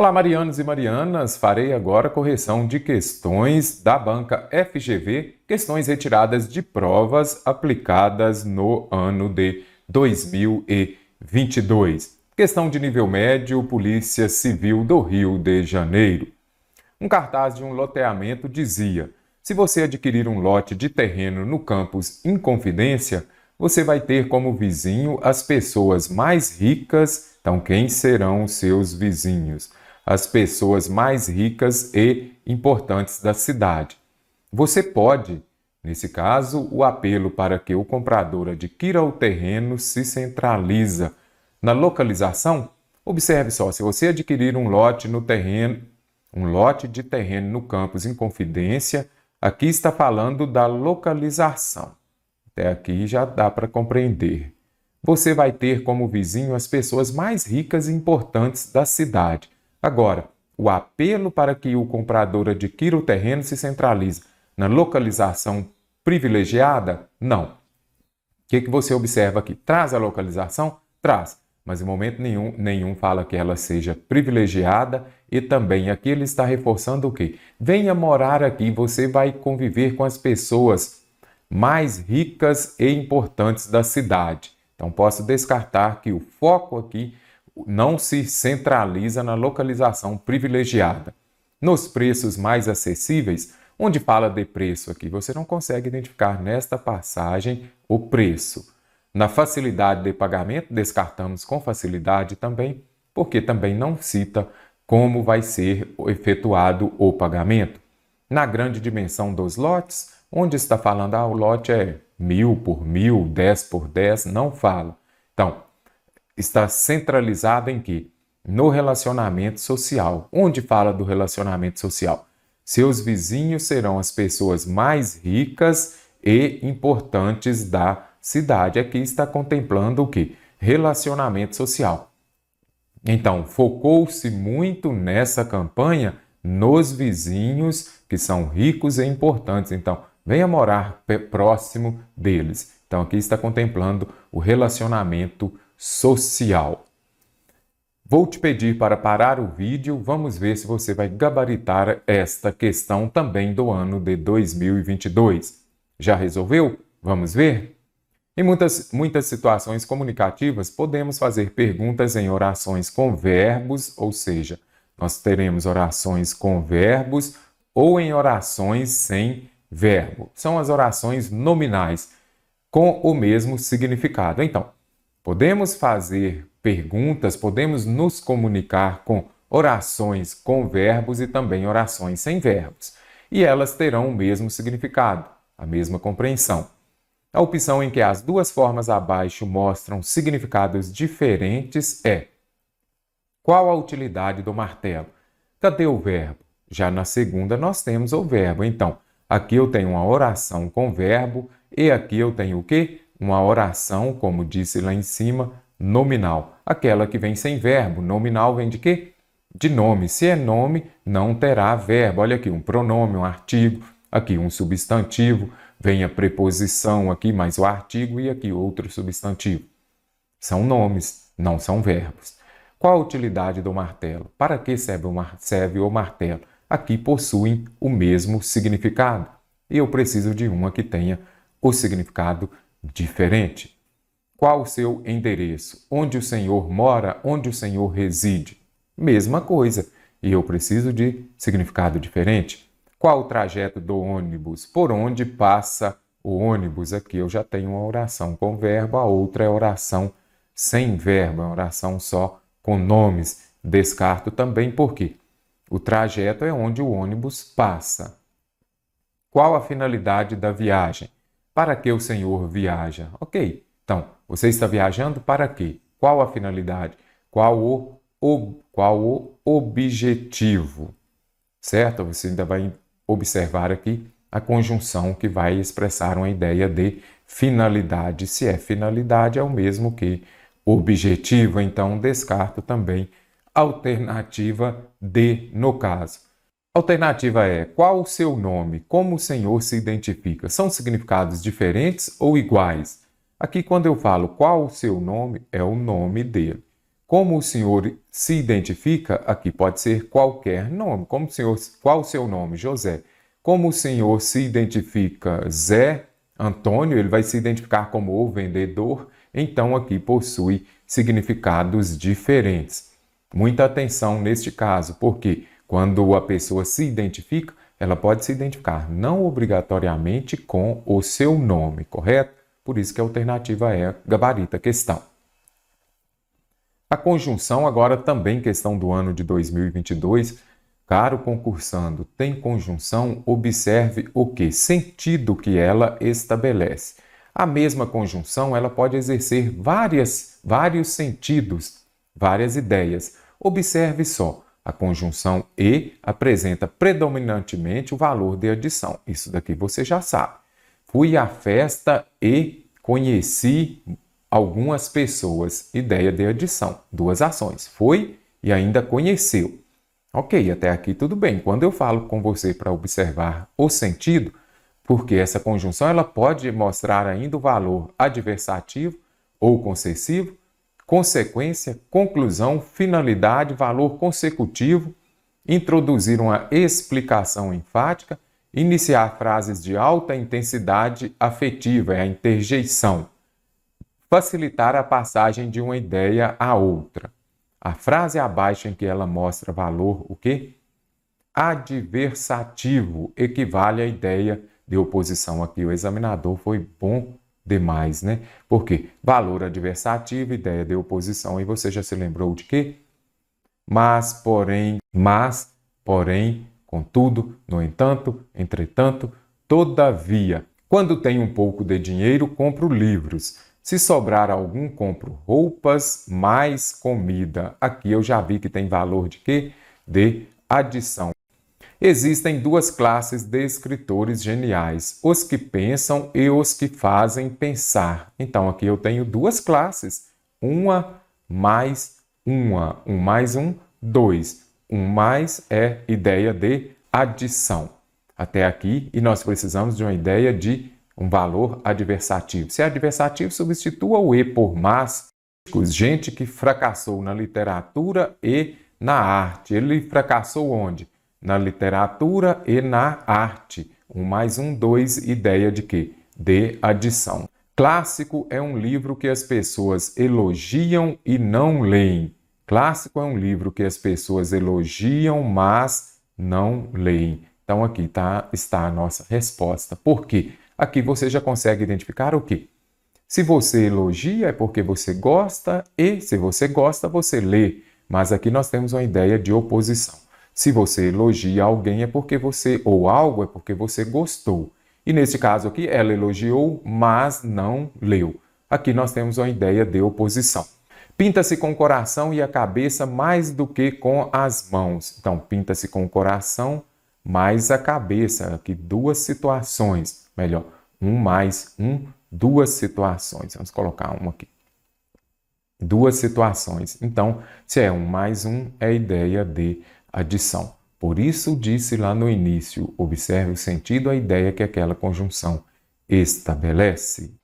Olá, marianos e marianas! Farei agora a correção de questões da banca FGV, questões retiradas de provas aplicadas no ano de 2022. Questão de nível médio, Polícia Civil do Rio de Janeiro. Um cartaz de um loteamento dizia: se você adquirir um lote de terreno no campus Inconfidência, você vai ter como vizinho as pessoas mais ricas. Então, quem serão os seus vizinhos? As pessoas mais ricas e importantes da cidade. Você pode, nesse caso, o apelo para que o comprador adquira o terreno se centraliza na localização. Observe só, se você adquirir um lote de terreno no campus Inconfidência, aqui está falando da localização. Até aqui já dá para compreender. Você vai ter como vizinho as pessoas mais ricas e importantes da cidade. Agora, o apelo para que o comprador adquira o terreno se centraliza na localização privilegiada? Não. O que você observa aqui? Traz a localização? Traz. Mas em momento nenhum fala que ela seja privilegiada e também aqui ele está reforçando o quê? Venha morar aqui, você vai conviver com as pessoas mais ricas e importantes da cidade. Então, posso descartar que o foco aqui não se centraliza na localização privilegiada. Nos preços mais acessíveis, onde fala de preço aqui, você não consegue identificar nesta passagem o preço. Na facilidade de pagamento, descartamos com facilidade também, porque também não cita como vai ser efetuado o pagamento. Na grande dimensão dos lotes, onde está falando, o lote é 1000 por 1000, 10 por 10, não fala. Então, está centralizado em quê? No relacionamento social. Onde fala do relacionamento social? Seus vizinhos serão as pessoas mais ricas e importantes da cidade. Aqui está contemplando o quê? Relacionamento social. Então, focou-se muito nessa campanha nos vizinhos que são ricos e importantes. Então, venha morar próximo deles. Então, aqui está contemplando o relacionamento social. Vou te pedir para parar o vídeo, vamos ver se você vai gabaritar esta questão também do ano de 2022. Já resolveu? Vamos ver? Em muitas situações comunicativas, podemos fazer perguntas em orações com verbos, ou seja, nós teremos orações com verbos ou em orações sem verbo. São as orações nominais com o mesmo significado. Então, podemos fazer perguntas, podemos nos comunicar com orações com verbos e também orações sem verbos. E elas terão o mesmo significado, a mesma compreensão. A opção em que as duas formas abaixo mostram significados diferentes é: qual a utilidade do martelo? Cadê o verbo? Já na segunda nós temos o verbo. Então, aqui eu tenho uma oração com verbo e aqui eu tenho o quê? Uma oração, como disse lá em cima, nominal. Aquela que vem sem verbo. Nominal vem de quê? De nome. Se é nome, não terá verbo. Olha aqui, um pronome, um artigo. Aqui um substantivo. Vem a preposição aqui, mais o artigo e aqui outro substantivo. São nomes, não são verbos. Qual a utilidade do martelo? Para que serve o martelo? Aqui possuem o mesmo significado. E eu preciso de uma que tenha o significado diferente. Qual o seu endereço? Onde o Senhor mora? Onde o Senhor reside? Mesma coisa. E eu preciso de significado diferente. Qual o trajeto do ônibus? Por onde passa o ônibus? Aqui eu já tenho uma oração com verbo, a outra é oração sem verbo, é uma oração só com nomes. Descarto também porque o trajeto é onde o ônibus passa. Qual a finalidade da viagem? Para que o Senhor viaja? Ok, então, você está viajando para quê? Qual a finalidade? Qual o objetivo? Certo? Você ainda vai observar aqui a conjunção que vai expressar uma ideia de finalidade. Se é finalidade, é o mesmo que objetivo, então descarto também alternativa D no caso. Alternativa é: qual o seu nome? Como o Senhor se identifica? São significados diferentes ou iguais? Aqui, quando eu falo qual o seu nome, é o nome dele. Como o senhor se identifica? Aqui pode ser qualquer nome. Qual o seu nome? José. Como o senhor se identifica? Zé Antônio, ele vai se identificar como o vendedor. Então, aqui possui significados diferentes. Muita atenção neste caso, porque quando a pessoa se identifica, ela pode se identificar não obrigatoriamente com o seu nome, correto? Por isso que a alternativa é gabarita a questão. A conjunção, agora também questão do ano de 2022. Caro concursando, tem conjunção? Observe o que? Sentido que ela estabelece. A mesma conjunção, ela pode exercer vários sentidos, várias ideias. Observe só, a conjunção e apresenta predominantemente o valor de adição. Isso daqui você já sabe. Fui à festa e conheci algumas pessoas. Ideia de adição. Duas ações. Foi e ainda conheceu. Ok, até aqui tudo bem. Quando eu falo com você para observar o sentido, porque essa conjunção ela pode mostrar ainda o valor adversativo ou concessivo, consequência, conclusão, finalidade, valor consecutivo, introduzir uma explicação enfática, iniciar frases de alta intensidade afetiva, é a interjeição, facilitar a passagem de uma ideia a outra. A frase abaixo em que ela mostra valor, o quê? Adversativo, equivale à ideia de oposição. Aqui o examinador foi bom demais, né? Por quê? Valor adversativo, ideia de oposição. E você já se lembrou de quê? Mas, porém, contudo, no entanto, entretanto, todavia. Quando tenho um pouco de dinheiro, compro livros. Se sobrar algum, compro roupas, mais comida. Aqui eu já vi que tem valor de quê? De adição. Existem duas classes de escritores geniais, os que pensam e os que fazem pensar. Então, aqui eu tenho duas classes, uma mais uma. Um mais um, dois. Um mais é ideia de adição. Até aqui, e nós precisamos de uma ideia de um valor adversativo. Se é adversativo, substitua o e por mas. Gente que fracassou na literatura e na arte. Ele fracassou onde? Na literatura e na arte. Um mais um, dois, ideia de quê? De adição. Clássico é um livro que as pessoas elogiam e não leem. Clássico é um livro que as pessoas elogiam, mas não leem. Então aqui está a nossa resposta. Por quê? Aqui você já consegue identificar o quê? Se você elogia é porque você gosta e se você gosta você lê. Mas aqui nós temos uma ideia de oposição. Se você elogia alguém é porque você, ou algo é porque você gostou. E nesse caso aqui, ela elogiou, mas não leu. Aqui nós temos uma ideia de oposição. Pinta-se com o coração e a cabeça mais do que com as mãos. Então, pinta-se com o coração mais a cabeça. Aqui duas situações. Melhor, um mais um, duas situações. Vamos colocar uma aqui. Duas situações. Então, se é um mais um, é a ideia de adição. Por isso, disse lá no início, observe o sentido, a ideia que aquela conjunção estabelece.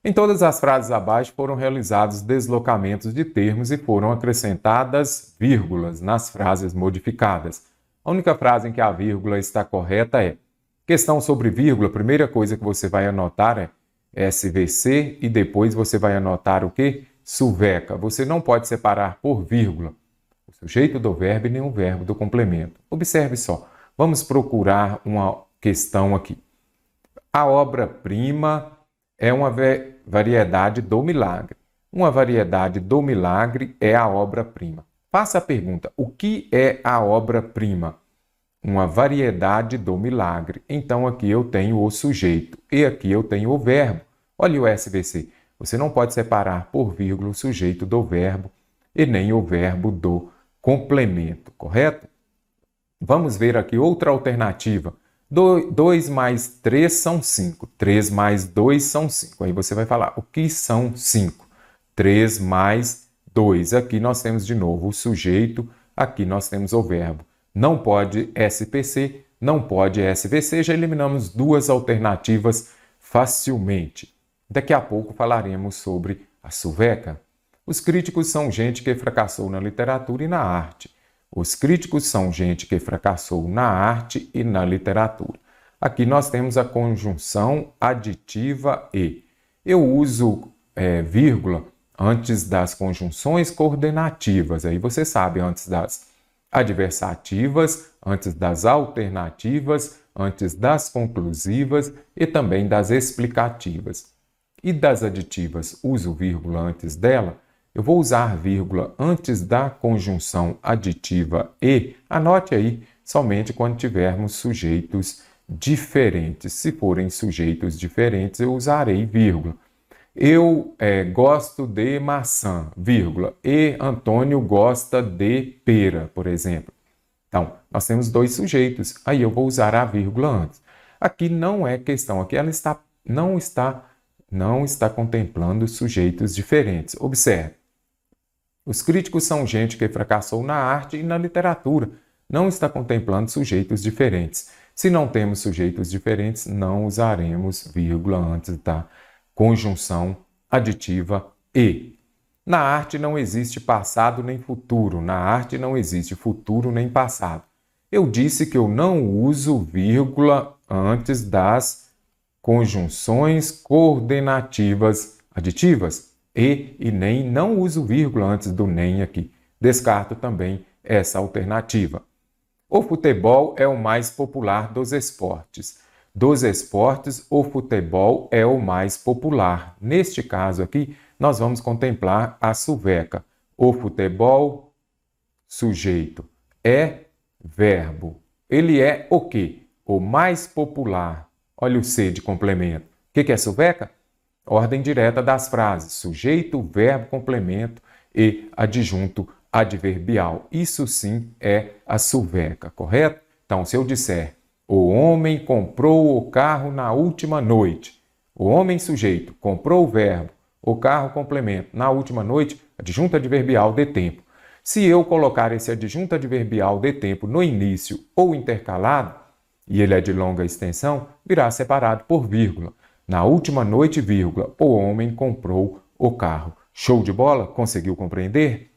Em todas as frases abaixo foram realizados deslocamentos de termos e foram acrescentadas vírgulas nas frases modificadas. A única frase em que a vírgula está correta é: questão sobre vírgula, a primeira coisa que você vai anotar é SVC e depois você vai anotar o quê? Suveca. Você não pode separar por vírgula o sujeito do verbo e nem o verbo do complemento. Observe só. Vamos procurar uma questão aqui. A obra-prima é uma variedade do milagre. Uma variedade do milagre é a obra-prima. Faça a pergunta: o que é a obra-prima? Uma variedade do milagre. Então aqui eu tenho o sujeito e aqui eu tenho o verbo. Olha o SVC. Você não pode separar por vírgula o sujeito do verbo e nem o verbo do complemento, correto? Vamos ver aqui outra alternativa. 2 mais 3 são 5. 3 mais 2 são 5. Aí você vai falar, o que são 5? 3 mais 2. Aqui nós temos de novo o sujeito, aqui nós temos o verbo. Não pode SPC, não pode SVC. Já eliminamos duas alternativas facilmente. Daqui a pouco falaremos sobre a suveca. Os críticos são gente que fracassou na literatura e na arte. Os críticos são gente que fracassou na arte e na literatura. Aqui nós temos a conjunção aditiva e. Eu uso vírgula antes das conjunções coordenativas. Aí você sabe, antes das adversativas, antes das alternativas, antes das conclusivas e também das explicativas. E das aditivas, uso vírgula antes dela. Eu vou usar vírgula antes da conjunção aditiva e, anote aí, somente quando tivermos sujeitos diferentes. Se forem sujeitos diferentes, eu usarei vírgula. Eu gosto de maçã, vírgula, e Antônio gosta de pera, por exemplo. Então, nós temos dois sujeitos, aí eu vou usar a vírgula antes. Aqui não é questão, aqui ela não está contemplando sujeitos diferentes. Observe, os críticos são gente que fracassou na arte e na literatura, não está contemplando sujeitos diferentes. Se não temos sujeitos diferentes, não usaremos vírgula antes da conjunção aditiva e. Na arte não existe passado nem futuro. Na arte não existe futuro nem passado. Eu disse que eu não uso vírgula antes das conjunções coordenativas aditivas e nem não uso vírgula antes do nem aqui. Descarto também essa alternativa. O futebol é o mais popular dos esportes. Dos esportes, o futebol é o mais popular. Neste caso aqui, nós vamos contemplar a suveca. O futebol, sujeito, é verbo. Ele é o quê? O mais popular. Olha o C de complemento. O que é suveca? Ordem direta das frases. Sujeito, verbo, complemento e adjunto adverbial. Isso sim é a suveca, correto? Então, se eu disser o homem comprou o carro na última noite. O homem sujeito comprou o verbo, o carro complemento. Na última noite, adjunto adverbial de tempo. Se eu colocar esse adjunto adverbial de tempo no início ou intercalado, e ele é de longa extensão, virá separado por vírgula. Na última noite, vírgula, o homem comprou o carro. Show de bola? Conseguiu compreender?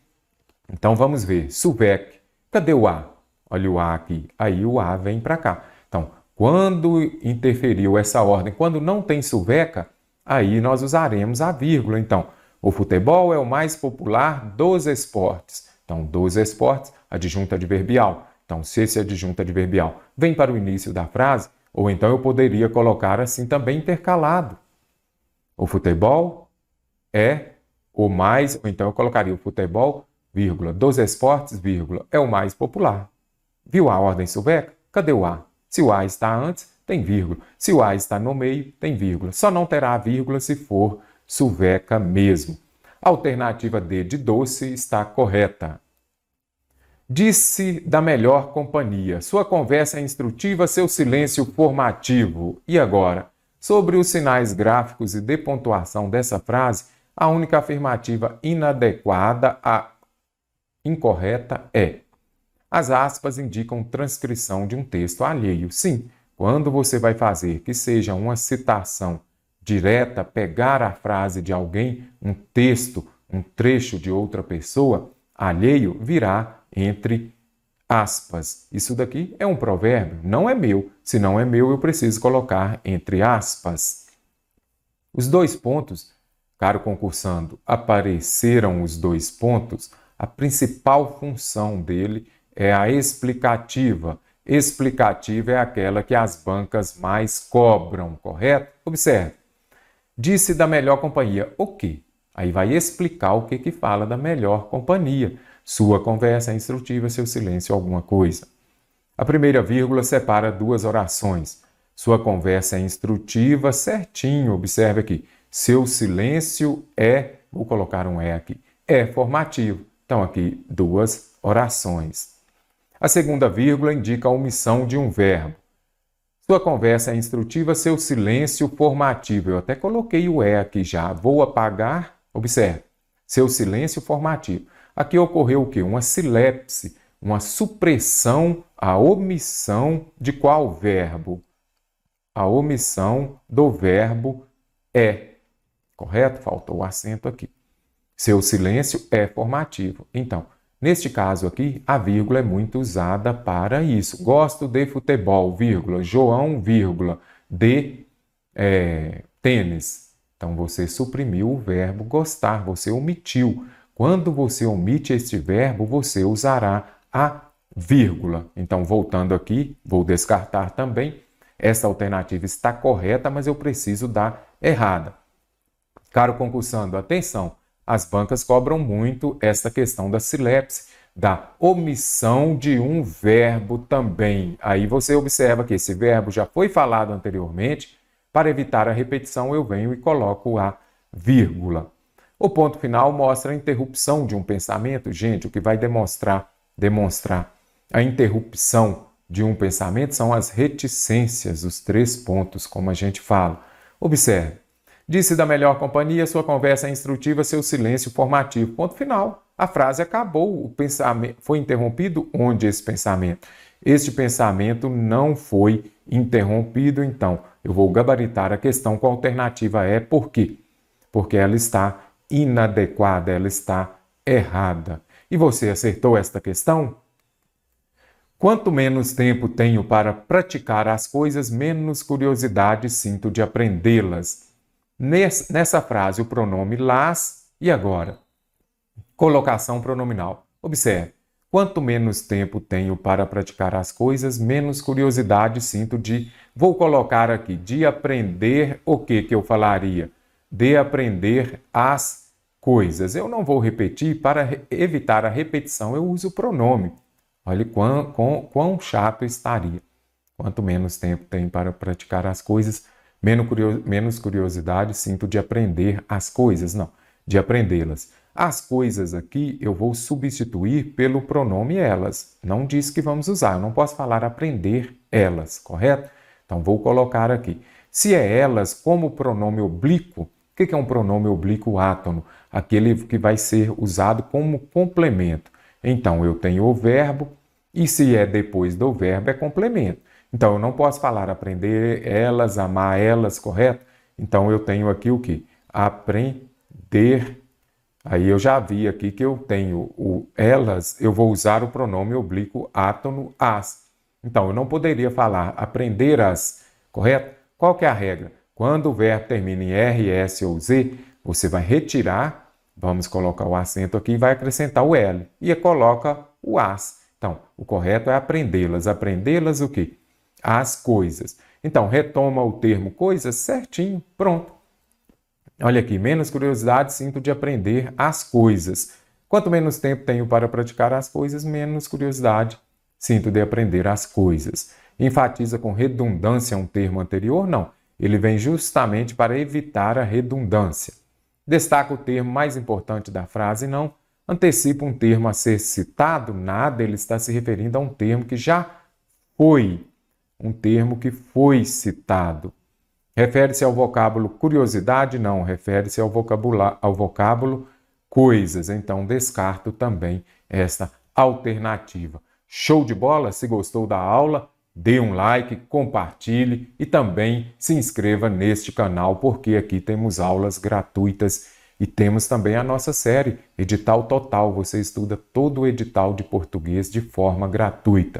Então vamos ver. Suvec. Cadê o A? Olha o A aqui. Aí o A vem para cá. Então, quando interferiu essa ordem, quando não tem suveca, aí nós usaremos a vírgula. Então, o futebol é o mais popular dos esportes. Então, dos esportes, adjunto adverbial. Então, se esse adjunto adverbial vem para o início da frase, ou então eu poderia colocar assim também intercalado. O futebol é o mais, ou então eu colocaria o futebol, vírgula, dos esportes, vírgula, é o mais popular. Viu a ordem suveca? Cadê o A? Se o A está antes, tem vírgula. Se o A está no meio, tem vírgula. Só não terá vírgula se for suveca mesmo. A alternativa D de doce está correta. Disse da melhor companhia. Sua conversa é instrutiva, seu silêncio formativo. E agora? Sobre os sinais gráficos e de pontuação dessa frase, a única afirmativa inadequada, a incorreta é: as aspas indicam transcrição de um texto alheio. Sim, quando você vai fazer que seja uma citação direta, pegar a frase de alguém, um texto, um trecho de outra pessoa, alheio, virá entre aspas. Isso daqui é um provérbio, não é meu. Se não é meu, eu preciso colocar entre aspas. Os dois pontos, caro concursando, apareceram os dois pontos. A principal função dele é a explicativa. Explicativa é aquela que as bancas mais cobram, correto? Observe. Disse da melhor companhia. O quê? Aí vai explicar o que fala da melhor companhia. Sua conversa é instrutiva, seu silêncio alguma coisa. A primeira vírgula separa duas orações. Sua conversa é instrutiva, certinho. Observe aqui. Seu silêncio é, vou colocar um é aqui, é formativo. Então aqui duas orações. A segunda vírgula indica a omissão de um verbo. Sua conversa é instrutiva, seu silêncio formativo. Eu até coloquei o é aqui já. Vou apagar, observe, seu silêncio formativo. Aqui ocorreu o quê? Uma silepse, uma supressão, a omissão de qual verbo? A omissão do verbo é. Correto? Faltou o acento aqui. Seu silêncio é formativo. Então, neste caso aqui, a vírgula é muito usada para isso. Gosto de futebol, vírgula, João, vírgula, de tênis. Então, você suprimiu o verbo gostar, você omitiu. Quando você omite este verbo, você usará a vírgula. Então, voltando aqui, vou descartar também. Essa alternativa está correta, mas eu preciso da errada. Caro concursando, atenção! As bancas cobram muito essa questão da silepse, da omissão de um verbo também. Aí você observa que esse verbo já foi falado anteriormente. Para evitar a repetição, eu venho e coloco a vírgula. O ponto final mostra a interrupção de um pensamento. Gente, o que vai demonstrar a interrupção de um pensamento são as reticências, os 3 pontos, como a gente fala. Observe. Disse da melhor companhia, sua conversa é instrutiva, seu silêncio formativo. Ponto final. A frase acabou, o pensamento foi interrompido. Onde esse pensamento? Este pensamento não foi interrompido, então eu vou gabaritar a questão com a alternativa E. Por quê? Porque ela está inadequada, ela está errada. E você acertou esta questão? Quanto menos tempo tenho para praticar as coisas, menos curiosidade sinto de aprendê-las. Nessa frase, o pronome las e agora. Colocação pronominal. Observe. Quanto menos tempo tenho para praticar as coisas, menos curiosidade sinto de... Vou colocar aqui, de aprender o que eu falaria? De aprender as coisas. Eu não vou repetir, para evitar a repetição, eu uso o pronome. Olha quão chato estaria. Quanto menos tempo tenho para praticar as coisas, menos curiosidade sinto de aprender as coisas. Não, de aprendê-las. As coisas aqui eu vou substituir pelo pronome elas. Não diz que vamos usar, eu não posso falar aprender elas, correto? Então vou colocar aqui. Se é elas como pronome oblíquo, o que é um pronome oblíquo átono? Aquele que vai ser usado como complemento. Então eu tenho o verbo e se é depois do verbo é complemento. Então eu não posso falar aprender elas, amar elas, correto? Então eu tenho aqui o quê? Aprender. Aí eu já vi aqui que eu tenho o elas, eu vou usar o pronome oblíquo átono as. Então, eu não poderia falar aprender as, correto? Qual que é a regra? Quando o verbo termina em R, S ou Z, você vai retirar, vamos colocar o acento aqui e vai acrescentar o L. E coloca o as. Então, o correto é aprendê-las. Aprendê-las o quê? As coisas. Então, retoma o termo coisas certinho, pronto. Olha aqui, menos curiosidade sinto de aprender as coisas. Quanto menos tempo tenho para praticar as coisas, menos curiosidade sinto de aprender as coisas. Enfatiza com redundância um termo anterior? Não. Ele vem justamente para evitar a redundância. Destaca o termo mais importante da frase? Não. Antecipa um termo a ser citado? Nada. Ele está se referindo a um termo que já foi. Um termo que foi citado. Refere-se ao vocábulo curiosidade? Não, refere-se ao vocábulo coisas. Então, descarto também esta alternativa. Show de bola? Se gostou da aula, dê um like, compartilhe e também se inscreva neste canal, porque aqui temos aulas gratuitas e temos também a nossa série Edital Total. Você estuda todo o edital de português de forma gratuita.